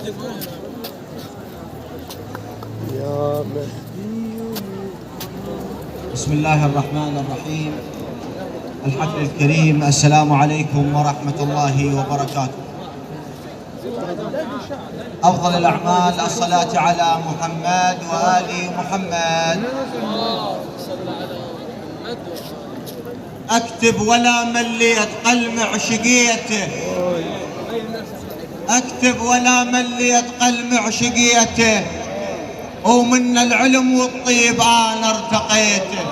بسم الله الرحمن الرحيم. الحفل الكريم، السلام عليكم ورحمة الله وبركاته. أفضل الأعمال الصلاة على محمد وآل محمد. أكتب ولا مليت قلم عشقيته، أكتب ولا مليت قلم عشقيته، ومن العلم والطيب أنا ارتقيته.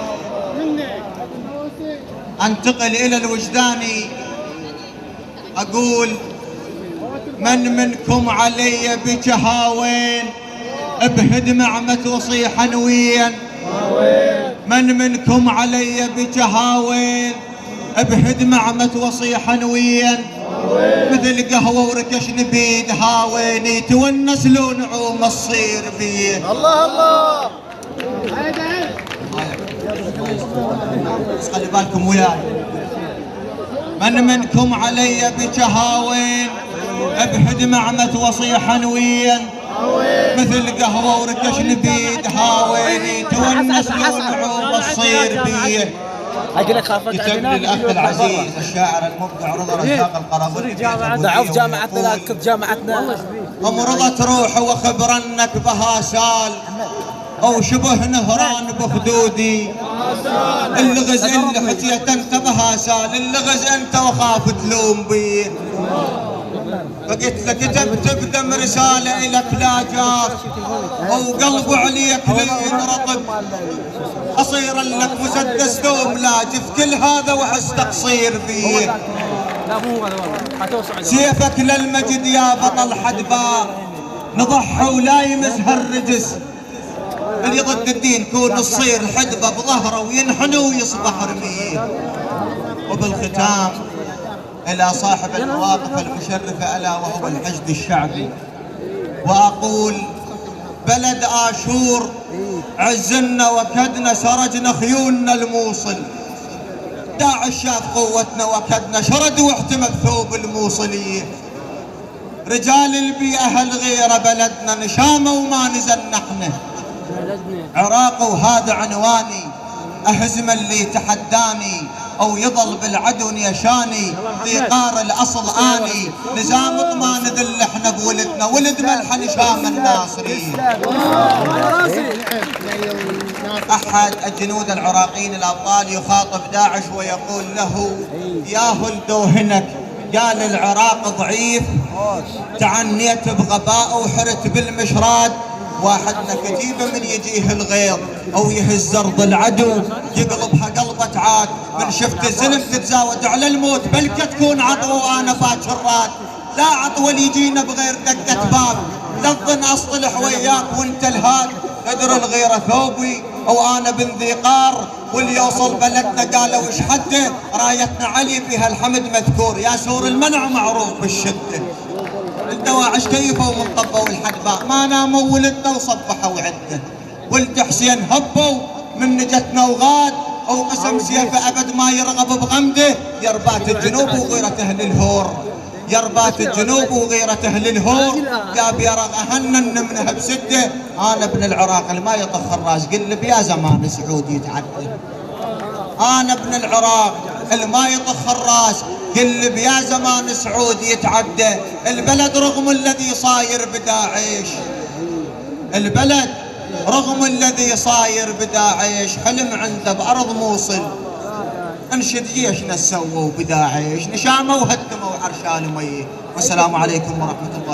أنتقل إلى الوجداني أقول: من منكم علي بجهاوين بهدمع توصي حنويا، من منكم علي بجهاوين بهدمع توصي حنويا، مثل قهوة وركش نبيد هاوين يتونس لو نعوم الصير بيه. الله الله. بس خلي بالكم وياي. من منكم علي بجهاوين بهدمع توصي حنويا، مثل قهوة وركش نبيد هاوين يتونس لو نعوم الصير بيه. كتب لي الأخ العزيز الشاعر المبدع رضا رزاق القرابلي ضعف جامعتنا، لا تكب جامعتنا. أم رضا تروح وخبرنك بها سال، أو شبه نهران بخدودي. اللغز اللي حكيت أنت بها سال، اللغز أنت وخاف تلوم بي. فقلت لك كتبت بدم رسالة إلك لا جار، أو قلب عليك لين رطب، أصير لك مسدس دوم لاجف، كل هذا وحس تقصير فيه. سيفك للمجد يا بطل حدباء، نضحى ولا يمسها الرجس، اللي ضد الدين كون تصير حدبة بظهره وينحني ويصبح رميه. وبالختام إلى صاحب المواقف المشرفة ألا وهو الحشد الشعبي، وأقول: بلد آشور عزنا وكدنا، سرجنا خيولنا الموصل. داعش شاف قوتنا وكدنا، شرد واحتمى بثوب الموصلية. رجال البيئة الغيرة بلدنا، نشامة وما نزل نحن عراق، وهذا عنواني. أهزم اللي تحداني أو يضل بالعدو نيشاني، ذي قار الأصل آني. نزام ما نذل احنا بولدنا، ولد ملح نشام الناصري. أحد الجنود العراقيين الأبطال يخاطب داعش ويقول له: يا هلدوهنك، قال العراق ضعيف، تعنيت بغباء وحرت بالمشراد. واحدنا كتيبة من يجيه الغيظ أو يهز أرض العدو يقلبها قلبة عاد. من شفت الزلم تتزاود على الموت، بلكة تكون عطوة وأنا باكر راد. لا عطوة يجينا بغير دقة باب، لا تظن أصطلح وياك وانت الهاد. قدر الغيرة ثوبي أو أنا بن ذي قار، واللي يوصل بلدنا قالوا وش حده. رايتنا علي فيها الحمد مذكور، يا سور المنع معروف بالشدة. الدواعش كيفوا من طبوا الحدباء، ما ناموا ولدنا وصبحوا عده. ولد حسين هبوا من نجتنا وغاد، او قسم سيفه ابد ما يرغب بغمده. يربات الجنوب وغيرة اهل الهور، يربات الجنوب وغيرة اهل الهور. يا بيرغ اهنن منها بسده. انا ابن العراق اللي ما يطخ الراس، قلب يا زمان سعود يتعدى. انا ابن العراق اللي ما يطخ الراس، قلب يا زمان سعود يتعدى. البلد رغم الذي صاير بداعش، البلد رغم الذي صاير بداعش، حلم عنده بأرض موصل. انشد جيشنا سووا بداعش، نشاموا وهدموا عرشان مي. والسلام عليكم ورحمة الله.